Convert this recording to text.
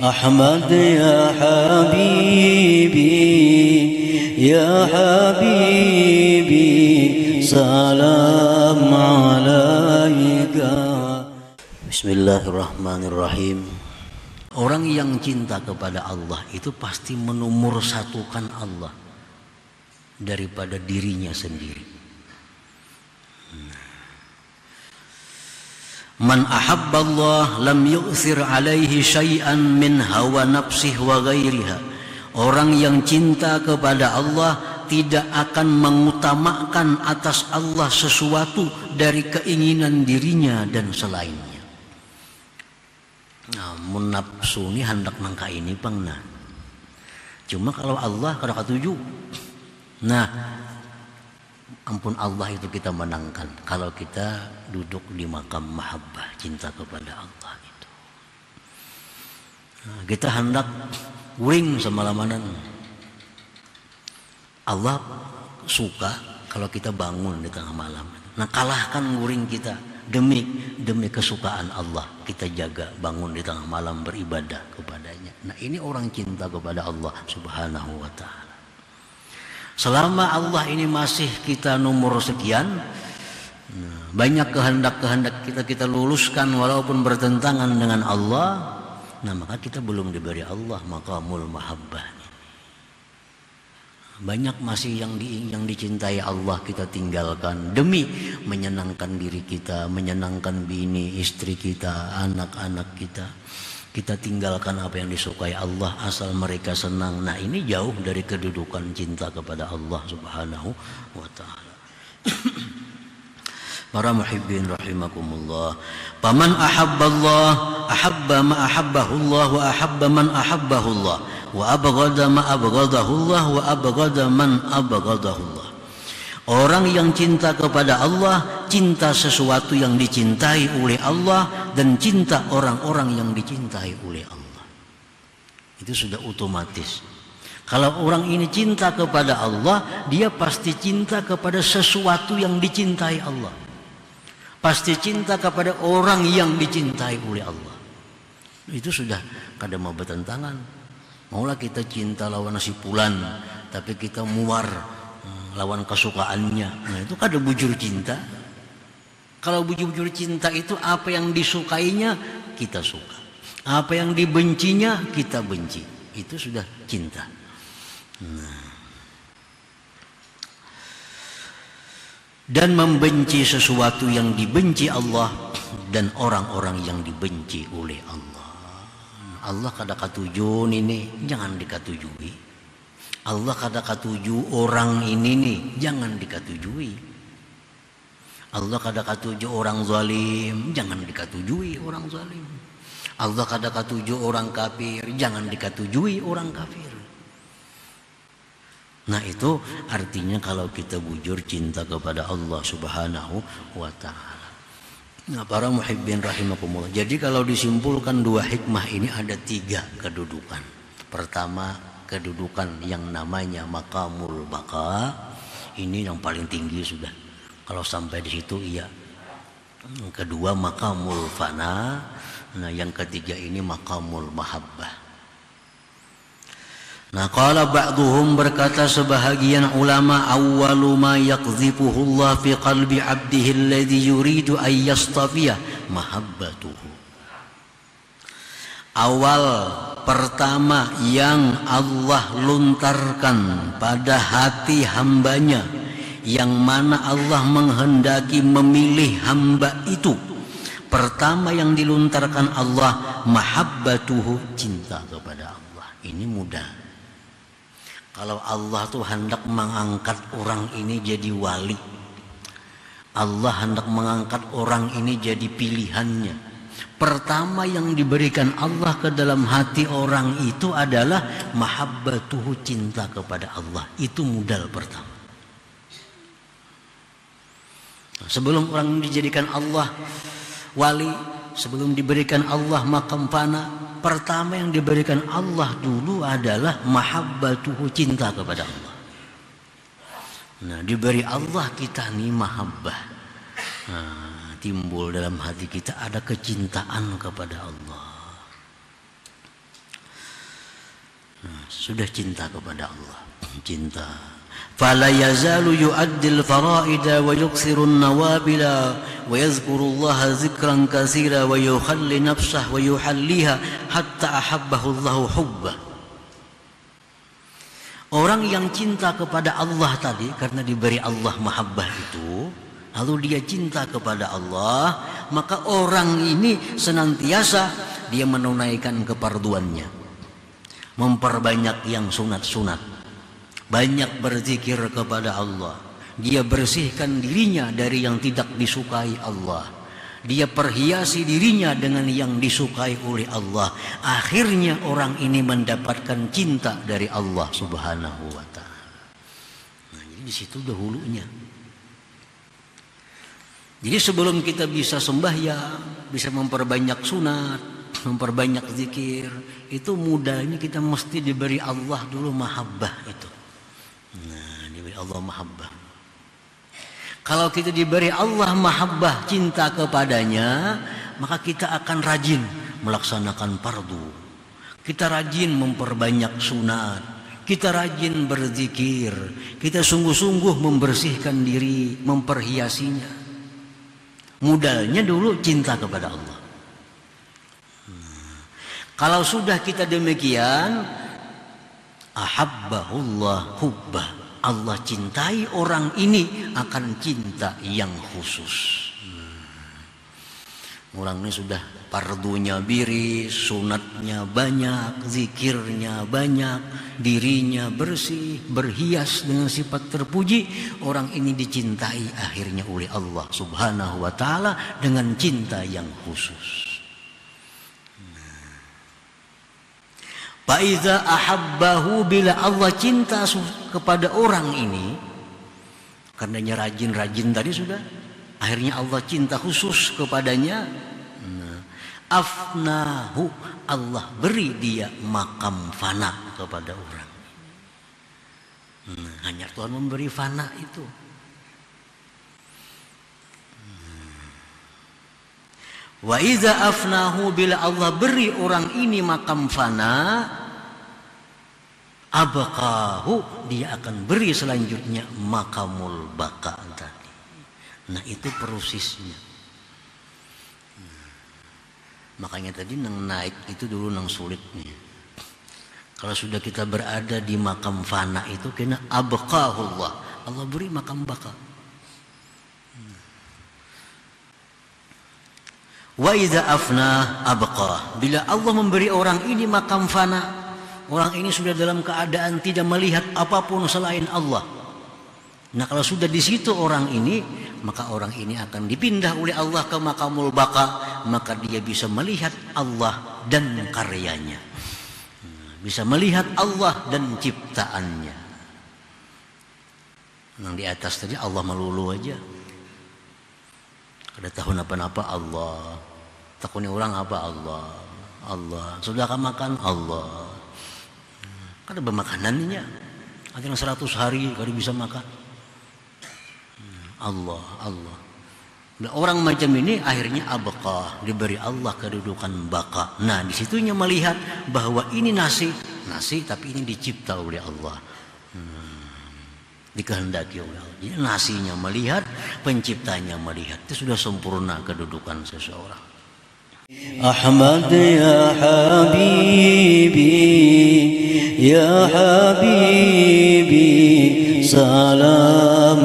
أحمد يا حبيبي يا حبيبي سلام عليك. Bismillahirrahmanirrahim. Orang yang cinta kepada Allah itu pasti menomorsatukan Allah daripada dirinya sendiri. Man ahabballah lam yu'thir alaihi syai'an min hawa nafsih wa ghairiha. Orang yang cinta kepada Allah tidak akan mengutamakan atas Allah sesuatu dari keinginan dirinya dan selainnya. Mun nafsu ini hendak nangka ini pang nah. Cuma kalau Allah kada katuju. Nah, ampun Allah itu kita menangkan kalau kita duduk di makam mahabbah, cinta kepada Allah itu. Nah, kita hendak wing semalamanan. Allah suka kalau kita bangun di tengah malam. Nah, kalahkan guring kita demi kesukaan Allah, kita jaga bangun di tengah malam beribadah kepadanya. Nah, ini orang cinta kepada Allah Subhanahu wa ta'ala. Selama Allah ini masih kita nomor sekian, banyak kehendak-kehendak kita luluskan walaupun bertentangan dengan Allah, nah maka kita belum diberi Allah maqamul mahabbah. Banyak masih yang dicintai Allah kita tinggalkan demi menyenangkan diri kita, menyenangkan bini, istri kita, anak-anak kita. Kita tinggalkan apa yang disukai Allah asal mereka senang. Nah, ini jauh dari kedudukan cinta kepada Allah Subhanahu wa ta'ala. Para muhibbin rahimakumullah. Paman ahabballah ahabba ma ahabbahullah wa ahabba man ahabbahullah wa abghada ma abghadahullah wa abghada man abghadahullah. Orang yang cinta kepada Allah, cinta sesuatu yang dicintai oleh Allah dan cinta orang-orang yang dicintai oleh Allah. Itu sudah otomatis. Kalau orang ini cinta kepada Allah, dia pasti cinta kepada sesuatu yang dicintai Allah. Pasti cinta kepada orang yang dicintai oleh Allah. Itu sudah kada mau bertentangan. Maulah kita cinta lawan si Pulan, tapi kita muar lawan kesukaannya. Nah, itu kada bujur cinta. Kalau bujur cinta itu apa yang disukainya kita suka, apa yang dibencinya kita benci. Itu sudah cinta. Nah. Dan membenci sesuatu yang dibenci Allah dan orang-orang yang dibenci oleh Allah. Allah kada katuju ini, jangan dikatujui. Allah kada katuju orang ini nih, jangan dikatujui. Allah kada katuju orang zalim, jangan dikatujui orang zalim. Allah kada katuju orang kafir, jangan dikatujui orang kafir. Nah, itu artinya kalau kita bujur cinta kepada Allah Subhanahu wa ta'ala. Nah, para muhibbin rahimakumullah. Jadi kalau disimpulkan dua hikmah ini ada tiga kedudukan. Pertama, kedudukan yang namanya maqamul baqa. Ini yang paling tinggi sudah. Kalau sampai di situ iya. Yang kedua maqamul fana. Nah, yang ketiga ini maqamul mahabbah. Nah, qala ba'duhum, berkata sebahagian ulama, awwalu ma yaqdhifuhu Allah fi qalbi 'abdihi alladhi yuridu an yastafiya mahabbatuhu. Awal pertama yang Allah luntarkan pada hati hambanya, yang mana Allah menghendaki memilih hamba itu, pertama yang diluntarkan Allah mahabbatuhu, cinta kepada Allah. Ini mudah. Kalau Allah tuh hendak mengangkat orang ini jadi wali, Allah hendak mengangkat orang ini jadi pilihannya, pertama yang diberikan Allah ke dalam hati orang itu adalah mahabbatuhu, cinta kepada Allah. Itu modal pertama. Sebelum orang dijadikan Allah wali, sebelum diberikan Allah maqam fana, pertama yang diberikan Allah dulu adalah mahabbatuhu, cinta kepada Allah. Nah, diberi Allah kita nih mahabbah. Nah, timbul dalam hati kita ada kecintaan kepada Allah. sudah cinta kepada Allah, cinta. Fala yazalu yu'addil fara'ida wa yuksirun nawabila wa yazkurullaha zikran katsira wa yukhalli nafsah wa yuhalliha hatta ahabbahu Allahu hubbah. Orang yang cinta kepada Allah tadi karena diberi Allah mahabbah itu, lalu dia cinta kepada Allah, maka orang ini senantiasa dia menunaikan keparduannya, memperbanyak yang sunat-sunat, banyak berzikir kepada Allah. Dia bersihkan dirinya dari yang tidak disukai Allah. Dia perhiasi dirinya dengan yang disukai oleh Allah. Akhirnya orang ini mendapatkan cinta dari Allah Subhanahu wa ta'ala. Nah, jadi di situ dahulunya. Jadi sebelum kita bisa sembahyang, bisa memperbanyak sunat, memperbanyak zikir, itu mudahnya kita mesti diberi Allah dulu mahabbah itu. Nah, diberi Allah mahabbah. Kalau kita diberi Allah mahabbah, cinta kepadanya, maka kita akan rajin melaksanakan fardu. Kita rajin memperbanyak sunat, kita rajin berzikir, kita sungguh-sungguh membersihkan diri, memperhiasinya. Modalnya dulu cinta kepada Allah. Kalau sudah kita demikian, ahabbahullah hubbah. Allah cintai orang ini akan cinta yang khusus. Orang ini sudah fardunya biris, sunatnya banyak, zikirnya banyak, dirinya bersih, berhias dengan sifat terpuji. Orang ini dicintai akhirnya oleh Allah Subhanahu wa ta'ala dengan cinta yang khusus. Faiza ahabbahu, bila Allah cinta kepada orang ini, karenanya rajin-rajin tadi sudah, akhirnya Allah cinta khusus kepadanya. Afnahu, Allah beri dia makam fana kepada orang. Hanya Tuhan memberi fana itu. Wa iza afnahu, bila Allah beri orang ini makam fana, abqahu, dia akan beri selanjutnya makamul baqa tadi. Nah, itu prosesnya. Makanya tadi nang naik itu dulu nang sulitnya. Kalau sudah kita berada di makam fana itu kena abqahullah, Allah beri makam baqa. Wa idza afna abqa, bila Allah memberi orang ini makam fana, orang ini sudah dalam keadaan tidak melihat apapun selain Allah. Nah, kalau sudah di situ orang ini, maka orang ini akan dipindah oleh Allah ke makamul baqa, maka dia bisa melihat Allah dan karyanya, bisa melihat Allah dan ciptaannya. Yang di atas tadi Allah melulu aja, ada tahun apa-apa Allah, takutnya orang apa Allah, Allah sudah akan makan Allah, kan ada makanannya, ada yang 100 hari kalau bisa makan Allah, Allah. Nah, orang macam ini akhirnya abqa, diberi Allah kedudukan baqa. Nah, disitunya melihat bahwa ini nasi tapi ini dicipta oleh Allah, dikehendaki oleh Allah. Jadi nasinya melihat, penciptanya melihat, itu sudah sempurna kedudukan seseorang. Ahmad ya habibi, ya habibi, salam